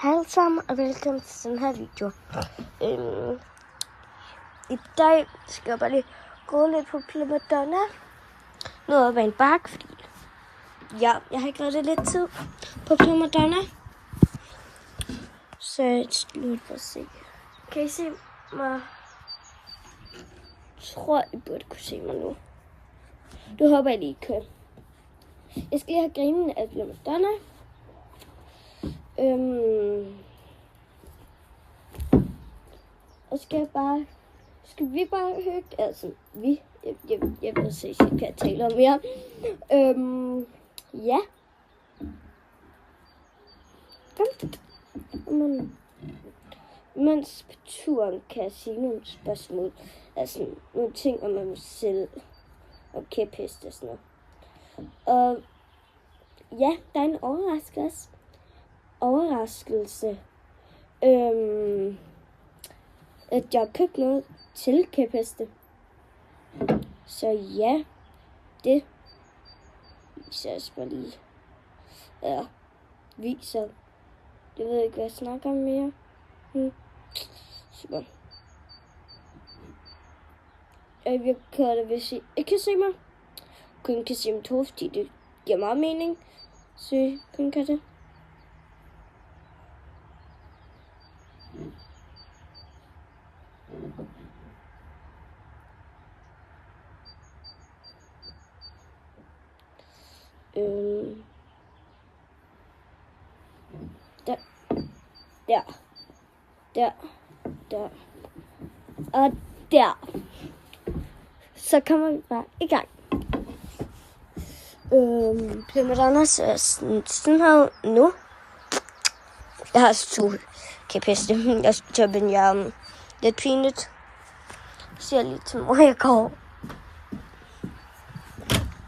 Hej alle sammen, og velkommen til den her video. I dag skal jeg bare lige gå lidt på Primadonna. Nu er jeg en bakke, fordi jeg har ikke reddet lidt tid på Primadonna. Så jeg skal bare se. Kan I se mig? Jeg tror, I burde kunne se mig nu. Du håber jeg lige kan. Jeg skal lige have grinen af Primadonna. Og skal vi bare hygge, altså jeg vil se, så kan jeg tale om mere. Ja. Mens på turen kan jeg sige nogle spørgsmål, altså nogle ting om mig selv, og kæpheste og sådan noget. Og ja, der er en overraskelse. At jeg har købt noget til kæpheste. Så ja, det viser jeg bare lige. Viser. Jeg ved ikke, hvad jeg snakker om mere. Super. Jeg vil køre det, hvis I ikke kan se mig. Kun kan se mit hoved, fordi det giver meget mening. Så I kun kan det. Der. Og der. Så kommer vi bare i gang. Primadonna ser sådan her nu. Jeg har to kæpheste. Jeg skal tømme en hjem. Lidt pinligt. Siger lige til mor, jeg går.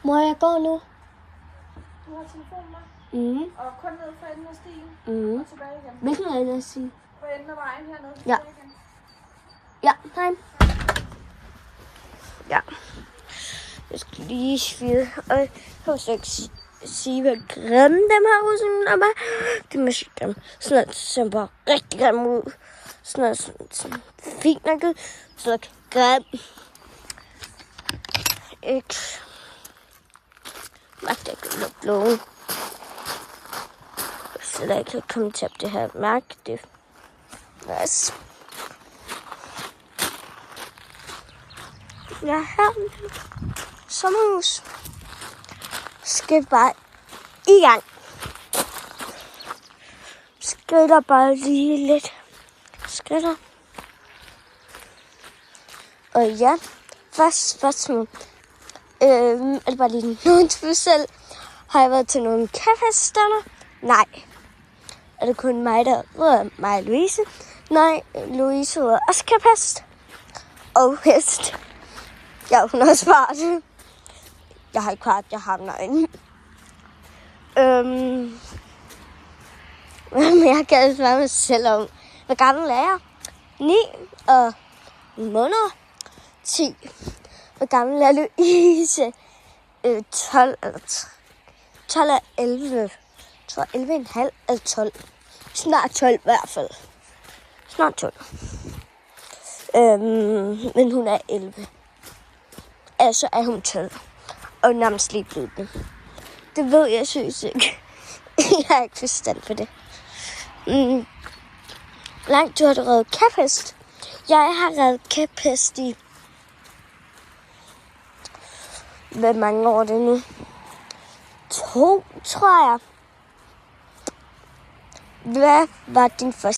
Mor, jeg går nu. Du har telefonen med? Og kun ned for enden af stien? Og tilbage igen? Hvilken ende af stien? For enden af vejen hernede. Ja. Igen. Ja, hej. Ja. Jeg skal lige svide. Og jeg kan så ikke sige, hvor grimme dem her ud, som der var. Det er måske grimme. Sådan noget, som bare rigtig grimme ud. Sådan noget, sådan fint nok ud. Sådan noget grimme. Ikke. Mærke, jeg kan lukke lågen. Så der ikke kan komme til det her mærke. Det er nice. Ja, her sommerhus. Skal bare i gang. Skrider bare lige lidt. Skrider. Og ja, først spørgsmål. Er det bare lige nogen til selv? Har jeg været til nogle kæphesterne? Nej. Er det kun mig, der hedder mig og Louise? Nej, Louise hedder også kæphest. Og hest. Ja, hun har svaret. Jeg har ikke kvart, jeg har nøgen. Hvad mere kan jeg svare mig selv om? Hvor gammel er jeg? 9 og måneder. 10. Hvor gammel er Louise? 12 eller 12 og 11. Jeg tror 11,5 eller 12. Snart 12 i hvert fald. Snart 12. Men hun er 11. Altså er hun 12. Og nærmest lige blevet det. Det ved jeg synes ikke. Jeg har ikke forstand på det. Langt du har du reddet kæphest? Jeg har reddet kæphest i... Hvor mange år er det nu? 2, tror jeg. Hvad var din første?